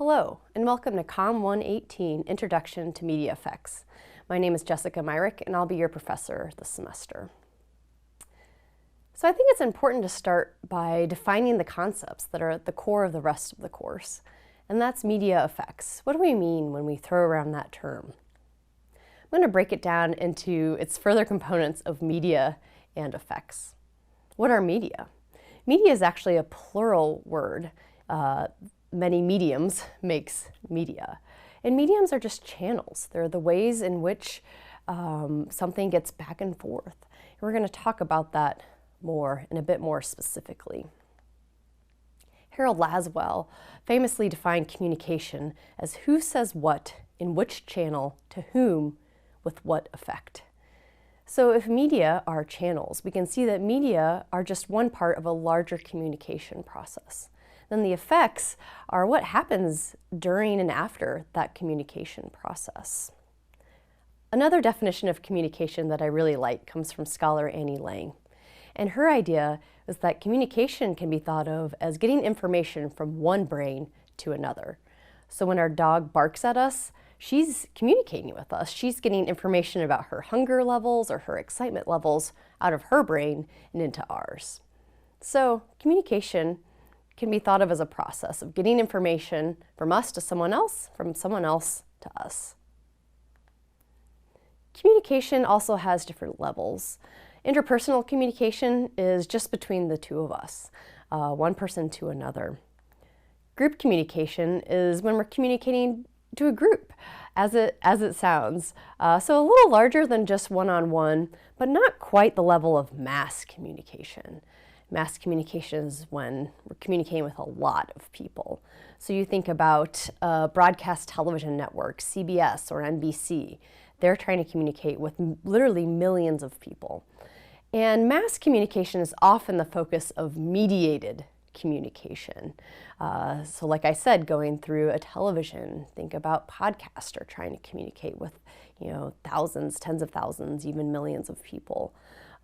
Hello, and welcome to COM 118, Introduction to Media Effects. My name is Jessica Myrick, and I'll be your professor this semester. So I think it's important to start by defining the concepts that are at the core of the rest of the course, and that's media effects. What do we mean when we throw around that term? I'm going to break it down into its further components of media and effects. What are media? Media is actually a plural word. Many mediums makes media. And mediums are just channels. They're the ways in which something gets back and forth. And we're going to talk about that more and a bit more specifically. Harold Lasswell famously defined communication as who says what in which channel to whom with what effect. So if media are channels, we can see that media are just one part of a larger communication process. Then the effects are what happens during and after that communication process. Another definition of communication that I really like comes from scholar Annie Lang. And her idea is that communication can be thought of as getting information from one brain to another. So when our dog barks at us, she's communicating with us. She's getting information about her hunger levels or her excitement levels out of her brain and into ours. So communication can be thought of as a process of getting information from us to someone else, from someone else to us. Communication also has different levels. Interpersonal communication is just between the two of us, one person to another. Group communication is when we're communicating to a group, as it sounds. So a little larger than just one-on-one, but not quite the level of mass communication. Mass communication is when we're communicating with a lot of people. So you think about broadcast television networks, CBS or NBC. They're trying to communicate with literally millions of people. And mass communication is often the focus of mediated communication. So like I said, going through a television, think about podcasts are trying to communicate with, thousands, tens of thousands, even millions of people.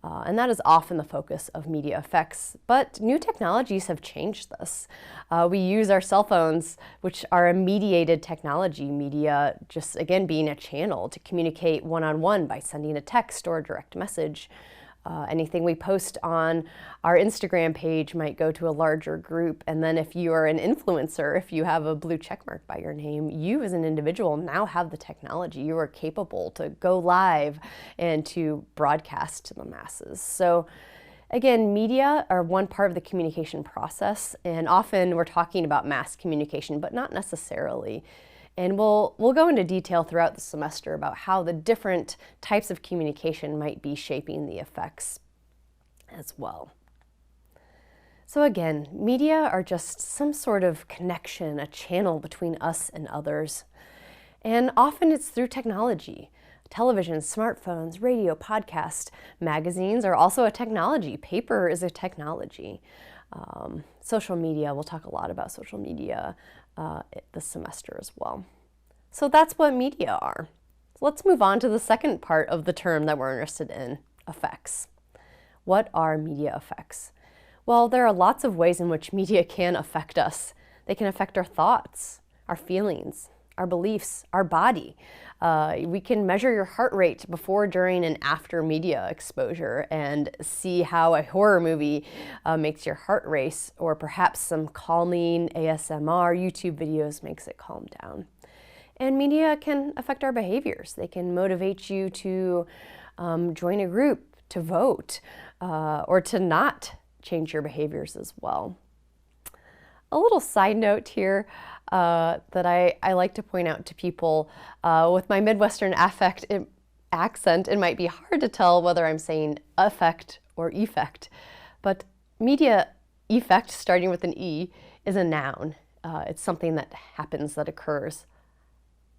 And that is often the focus of media effects, but new technologies have changed this. We use our cell phones, which are a mediated technology, media just again being a channel to communicate one-on-one by sending a text or a direct message. Anything we post on our Instagram page might go to a larger group, and then if you are an influencer, if you have a blue check mark by your name, you as an individual now have the technology. You are capable to go live and to broadcast to the masses. So again, media are one part of the communication process, and often we're talking about mass communication, but not necessarily. And we'll go into detail throughout the semester about how the different types of communication might be shaping the effects as well. So again, media are just some sort of connection, a channel between us and others. And often it's through technology. Television, smartphones, radio, podcast, magazines are also a technology. Paper is a technology. Social media, we'll talk a lot about social media this semester as well. So that's what media are. So let's move on to the second part of the term that we're interested in, effects. What are media effects? Well, there are lots of ways in which media can affect us. They can affect our thoughts, our feelings, our beliefs, our body. We can measure your heart rate before, during, and after media exposure and see how a horror movie makes your heart race, or perhaps some calming ASMR YouTube videos makes it calm down. And media can affect our behaviors. They can motivate you to join a group, to vote, or to not change your behaviors as well. A little side note here that I like to point out to people, with my Midwestern accent, it might be hard to tell whether I'm saying affect or effect, but media effect, starting with an E, is a noun. It's something that happens, that occurs.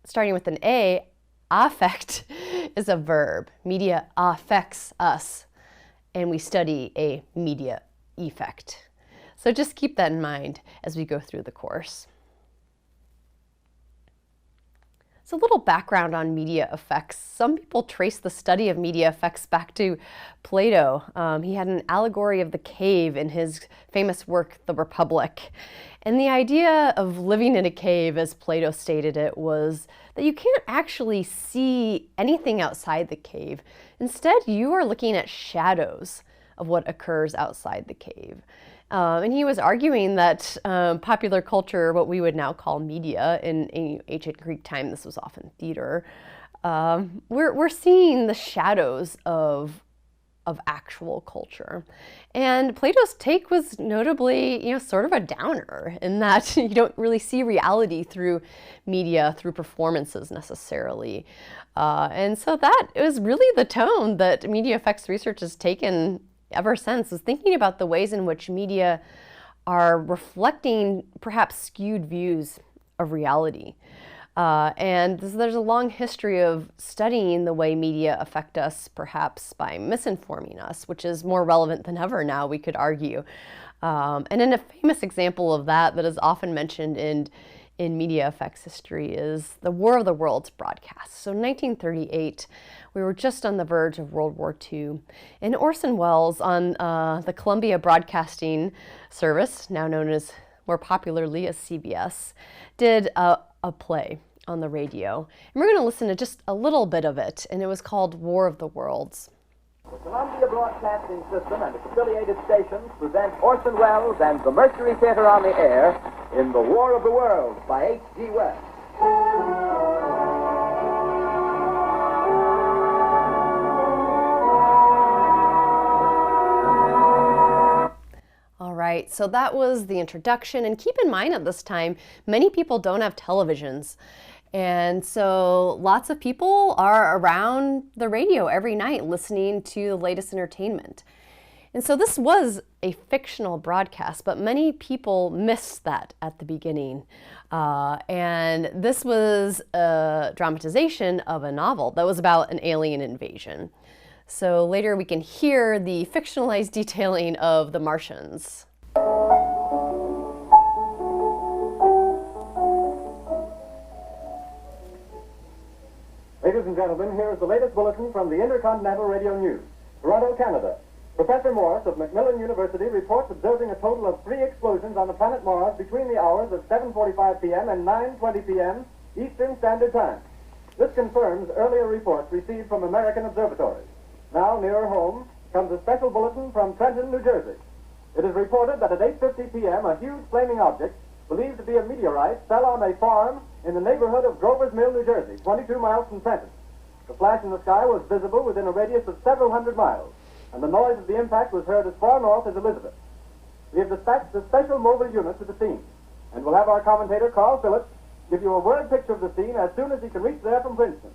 Starting with an A, affect is a verb. Media affects us, and we study a media effect. So just keep that in mind as we go through the course. So a little background on media effects. Some people trace the study of media effects back to Plato. He had an allegory of the cave in his famous work, The Republic. And the idea of living in a cave, as Plato stated it, was that you can't actually see anything outside the cave. Instead, you are looking at shadows of what occurs outside the cave. And he was arguing that popular culture, what we would now call media, in ancient Greek time, this was often theater, we're seeing the shadows of actual culture. And Plato's take was notably, sort of a downer in that you don't really see reality through media, through performances necessarily. And so that was really the tone that media effects research has taken ever since, is thinking about the ways in which media are reflecting perhaps skewed views of reality. And there's a long history of studying the way media affect us, perhaps by misinforming us, which is more relevant than ever now, we could argue. And in a famous example of that is often mentioned in media effects history is the War of the Worlds broadcast. So in 1938, we were just on the verge of World War II, and Orson Welles on the Columbia Broadcasting Service, now known as more popularly as CBS, did a play on the radio. And we're going to listen to just a little bit of it, and it was called War of the Worlds. The Columbia Broadcasting System and its affiliated stations present Orson Welles and the Mercury Theater on the air in The War of the Worlds by H.G. Wells. All right, so that was the introduction, and keep in mind at this time, many people don't have televisions. And so lots of people are around the radio every night listening to the latest entertainment. And so this was a fictional broadcast, but many people missed that at the beginning. And this was a dramatization of a novel that was about an alien invasion. So later we can hear the fictionalized detailing of the Martians. Ladies and gentlemen, here is the latest bulletin from the Intercontinental Radio News. Toronto, Canada. Professor Morse of Macmillan University reports observing a total of 3 explosions on the planet Mars between the hours of 7:45 p.m. and 9:20 p.m. Eastern Standard Time. This confirms earlier reports received from American observatories. Now, nearer home, comes a special bulletin from Trenton, New Jersey. It is reported that at 8:50 p.m. a huge flaming object, believed to be a meteorite, fell on a farm in the neighborhood of Grover's Mill, New Jersey, 22 miles from Trenton. The flash in the sky was visible within a radius of several hundred miles, and the noise of the impact was heard as far north as Elizabeth. We have dispatched a special mobile unit to the scene, and we'll have our commentator, Carl Phillips, give you a word picture of the scene as soon as he can reach there from Princeton.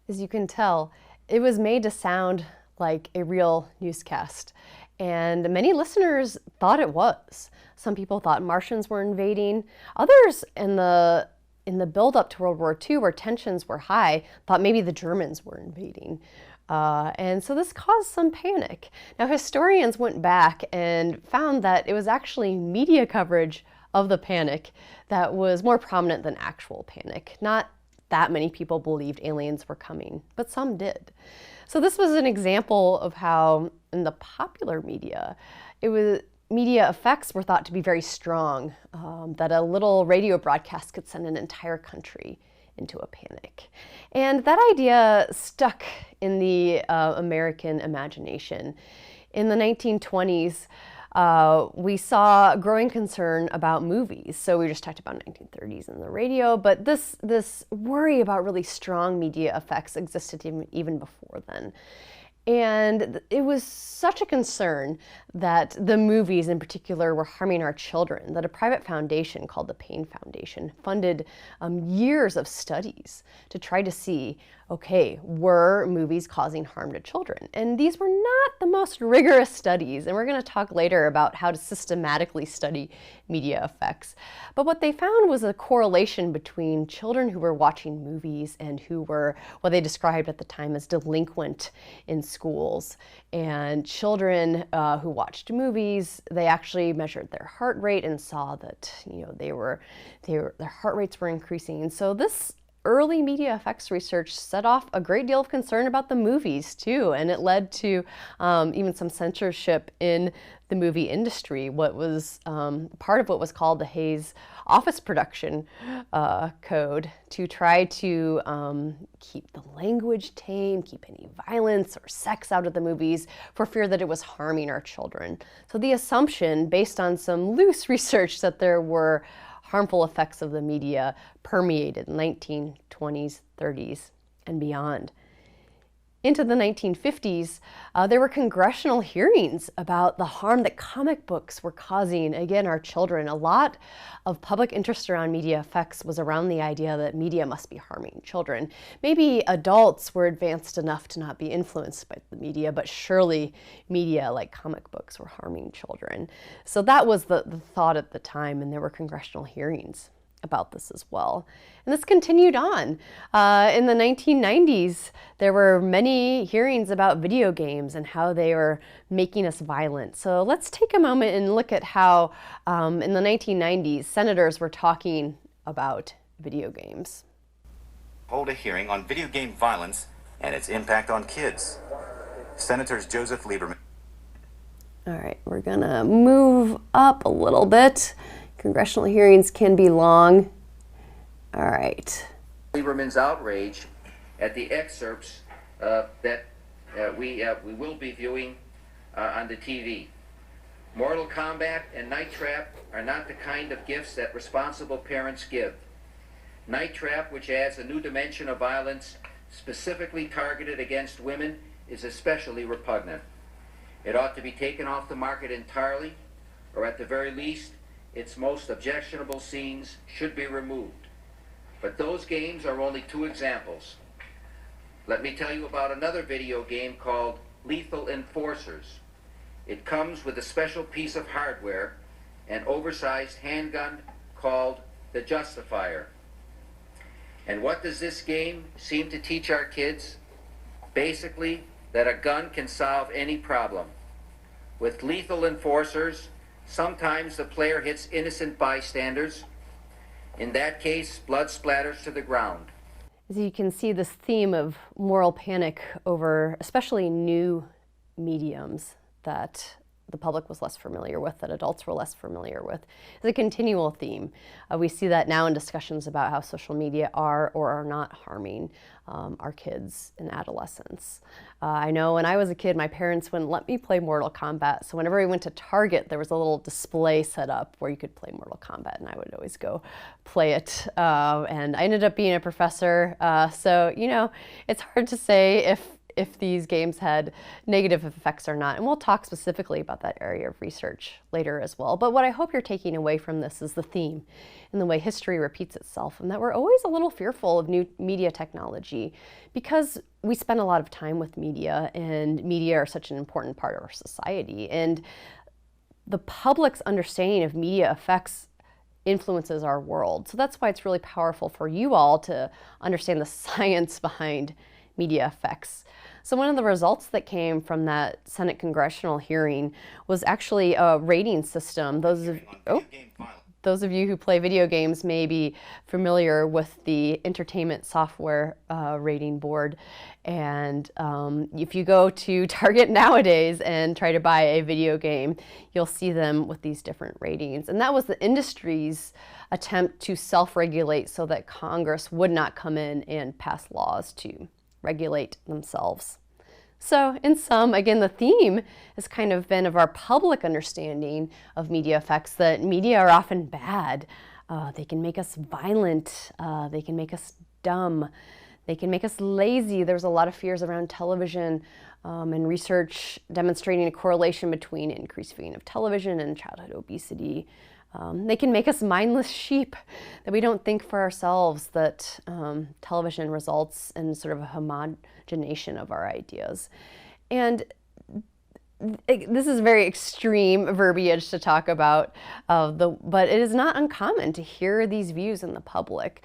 As you can tell, it was made to sound like a real newscast, and many listeners thought it was. Some people thought Martians were invading. Others in the build-up to World War II, where tensions were high, thought maybe the Germans were invading. And so this caused some panic. Now, historians went back and found that it was actually media coverage of the panic that was more prominent than actual panic. Not that many people believed aliens were coming, but some did. So this was an example of how in the popular media, media effects were thought to be very strong, that a little radio broadcast could send an entire country into a panic. And that idea stuck in the American imagination. In the 1920s, we saw a growing concern about movies. So we just talked about 1930s and the radio, but this worry about really strong media effects existed even before then. And it was such a concern that the movies in particular were harming our children that a private foundation called the Paine Foundation funded years of studies to try to see, okay, were movies causing harm to children? And these were not the most rigorous studies, and we're going to talk later about how to systematically study media effects. But what they found was a correlation between children who were watching movies and who were what they described at the time as delinquent in schools. And children who watched movies, they actually measured their heart rate and saw that their heart rates were increasing. And so this early media effects research set off a great deal of concern about the movies too, and it led to even some censorship in the movie industry. What was part of what was called the Hays Office Production Code, to try to keep the language tame, keep any violence or sex out of the movies for fear that it was harming our children. So the assumption, based on some loose research, that there were harmful effects of the media permeated in the 1920s, 30s, and beyond. Into the 1950s, there were congressional hearings about the harm that comic books were causing, again, our children. A lot of public interest around media effects was around the idea that media must be harming children. Maybe adults were advanced enough to not be influenced by the media, but surely media like comic books were harming children. So that was the thought at the time, and there were congressional hearings about this as well. And this continued on. In the 1990s, there were many hearings about video games and how they were making us violent. So let's take a moment and look at how in the 1990s, senators were talking about video games. Hold a hearing on video game violence and its impact on kids. Senators Joseph Lieberman. All right, we're gonna move up a little bit. Congressional hearings can be long. All right. Lieberman's outrage at the excerpts that we will be viewing on the TV. Mortal Kombat and Night Trap are not the kind of gifts that responsible parents give. Night Trap, which adds a new dimension of violence specifically targeted against women, is especially repugnant. It ought to be taken off the market entirely, or at the very least, its most objectionable scenes should be removed. But those games are only two examples. Let me tell you about another video game called Lethal Enforcers. It comes with a special piece of hardware, an oversized handgun called the Justifier. And what does this game seem to teach our kids? Basically, that a gun can solve any problem. With Lethal Enforcers, sometimes the player hits innocent bystanders. In that case, blood splatters to the ground. As you can see, this theme of moral panic over especially new mediums that the public was less familiar with, that adults were less familiar with, is a continual theme. We see that now in discussions about how social media are or are not harming our kids and adolescents. I know when I was a kid, my parents wouldn't let me play Mortal Kombat, so whenever we went to Target, there was a little display set up where you could play Mortal Kombat, and I would always go play it. And I ended up being a professor, so you know, it's hard to say if these games had negative effects or not. And we'll talk specifically about that area of research later as well. But what I hope you're taking away from this is the theme and the way history repeats itself, and that we're always a little fearful of new media technology because we spend a lot of time with media, and media are such an important part of our society. And the public's understanding of media effects influences our world. So that's why it's really powerful for you all to understand the science behind media effects. So one of the results that came from that Senate congressional hearing was actually a rating system. Those of you who play video games may be familiar with the Entertainment Software Rating Board. And if you go to Target nowadays and try to buy a video game, you'll see them with these different ratings. And that was the industry's attempt to self-regulate so that Congress would not come in and pass laws to regulate themselves. So in sum, again, the theme has kind of been of our public understanding of media effects, that media are often bad. They can make us violent. They can make us dumb. They can make us lazy. There's a lot of fears around television and research demonstrating a correlation between increased viewing of television and childhood obesity. They can make us mindless sheep, that we don't think for ourselves, that television results in sort of a homogenation of our ideas. And this is very extreme verbiage to talk about, but it is not uncommon to hear these views in the public.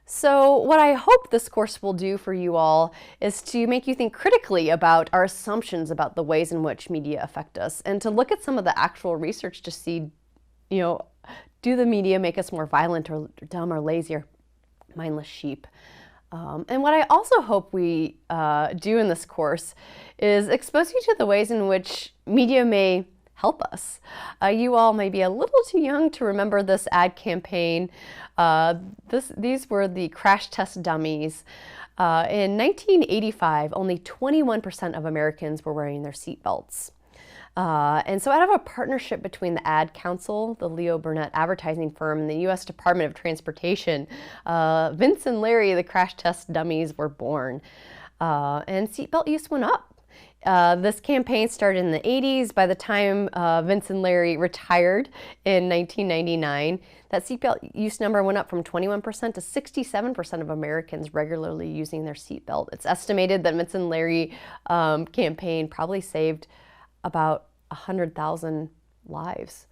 So what I hope this course will do for you all is to make you think critically about our assumptions about the ways in which media affect us, and to look at some of the actual research to see, you know, do the media make us more violent or dumb or lazy mindless sheep. And what I also hope we do in this course is expose you to the ways in which media may help us. You all may be a little too young to remember this ad campaign. These were the crash test dummies. In 1985, only 21% of Americans were wearing their seatbelts. And so out of a partnership between the Ad Council, the Leo Burnett advertising firm, and the U.S. Department of Transportation, Vince and Larry, the crash test dummies, were born. And seatbelt use went up. This campaign started in the 80s. By the time Vince and Larry retired in 1999, that seatbelt use number went up from 21% to 67% of Americans regularly using their seatbelt. It's estimated that Vince and Larry campaign probably saved about 100,000 lives.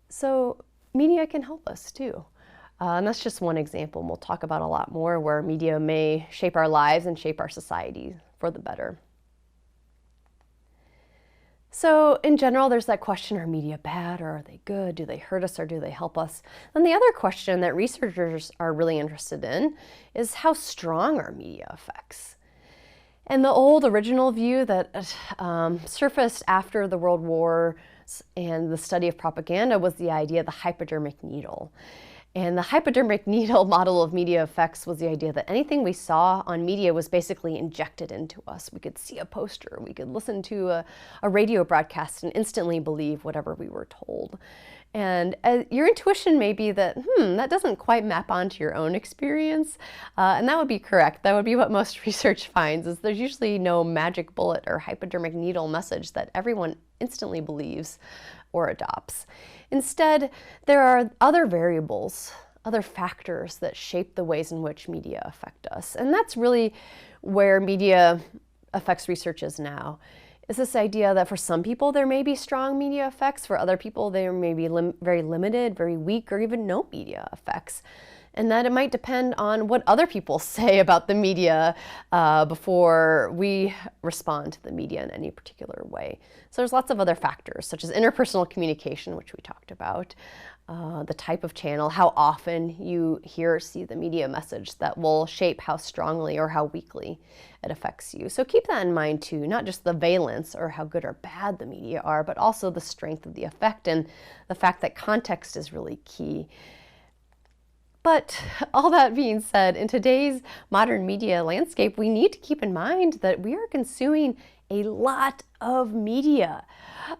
So media can help us too. And that's just one example. And we'll talk about a lot more where media may shape our lives and shape our society for the better. So in general, there's that question, are media bad or are they good? Do they hurt us or do they help us? And the other question that researchers are really interested in is how strong are media effects? And the old original view that surfaced after the World Wars and the study of propaganda was the idea of the hypodermic needle. And the hypodermic needle model of media effects was the idea that anything we saw on media was basically injected into us. We could see a poster, we could listen to a radio broadcast and instantly believe whatever we were told. And your intuition may be that, that doesn't quite map onto your own experience. And that would be correct. That would be what most research finds, is there's usually no magic bullet or hypodermic needle message that everyone instantly believes or adopts. Instead, there are other variables, other factors that shape the ways in which media affect us. And that's really where media affects research is now. Is this idea that for some people there may be strong media effects, for other people there may be very limited, very weak, or even no media effects. And that it might depend on what other people say about the media before we respond to the media in any particular way. So there's lots of other factors, such as interpersonal communication, which we talked about, the type of channel, how often you hear or see the media message that will shape how strongly or how weakly it affects you. So keep that in mind too, not just the valence or how good or bad the media are, but also the strength of the effect and the fact that context is really key. But all that being said, in today's modern media landscape, we need to keep in mind that we are consuming a lot of media.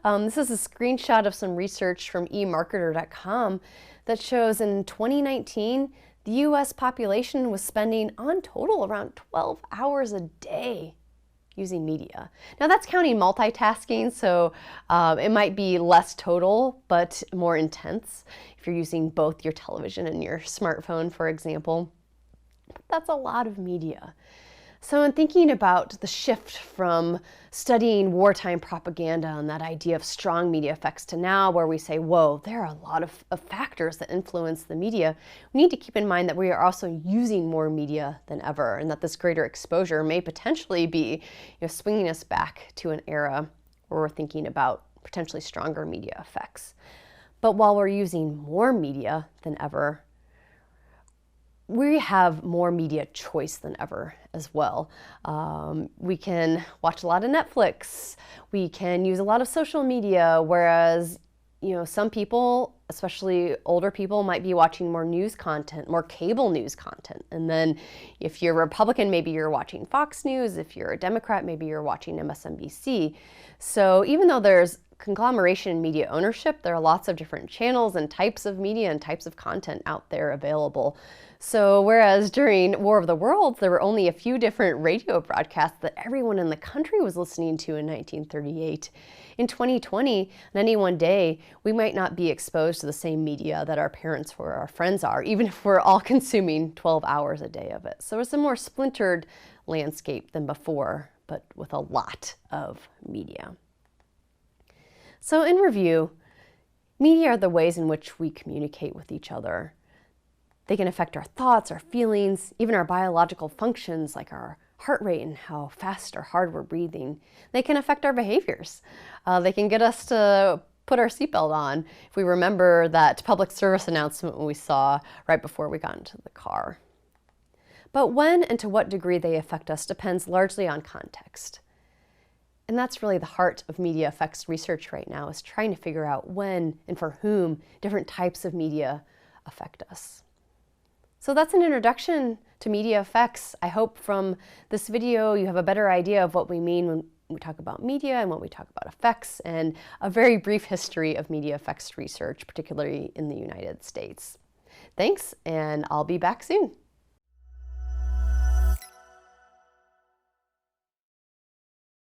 This is a screenshot of some research from eMarketer.com that shows in 2019, the US population was spending on total around 12 hours a day using media. Now that's counting multitasking, so it might be less total, but more intense if you're using both your television and your smartphone, for example. But that's a lot of media. So in thinking about the shift from studying wartime propaganda and that idea of strong media effects to now where we say, whoa, there are a lot of factors that influence the media, we need to keep in mind that we are also using more media than ever, and that this greater exposure may potentially be swinging us back to an era where we're thinking about potentially stronger media effects. But while we're using more media than ever, we have more media choice than ever as well. We can watch a lot of Netflix. We can use a lot of social media, whereas some people, especially older people, might be watching more news content, more cable news content. And then if you're a Republican, maybe you're watching Fox News. If you're a Democrat, maybe you're watching MSNBC. So even though there's conglomeration in media ownership, there are lots of different channels and types of media and types of content out there available. So whereas during War of the Worlds, there were only a few different radio broadcasts that everyone in the country was listening to in 1938, in 2020, on any one day, we might not be exposed to the same media that our parents or our friends are, even if we're all consuming 12 hours a day of it. So it's a more splintered landscape than before, but with a lot of media. So in review, media are the ways in which we communicate with each other. They can affect our thoughts, our feelings, even our biological functions like our heart rate and how fast or hard we're breathing. They can affect our behaviors. They can get us to put our seatbelt on if we remember that public service announcement we saw right before we got into the car. But when and to what degree they affect us depends largely on context. And that's really the heart of media effects research right now, is trying to figure out when and for whom different types of media affect us. So that's an introduction to media effects. I hope from this video you have a better idea of what we mean when we talk about media and when we talk about effects, and a very brief history of media effects research, particularly in the United States. Thanks, and I'll be back soon.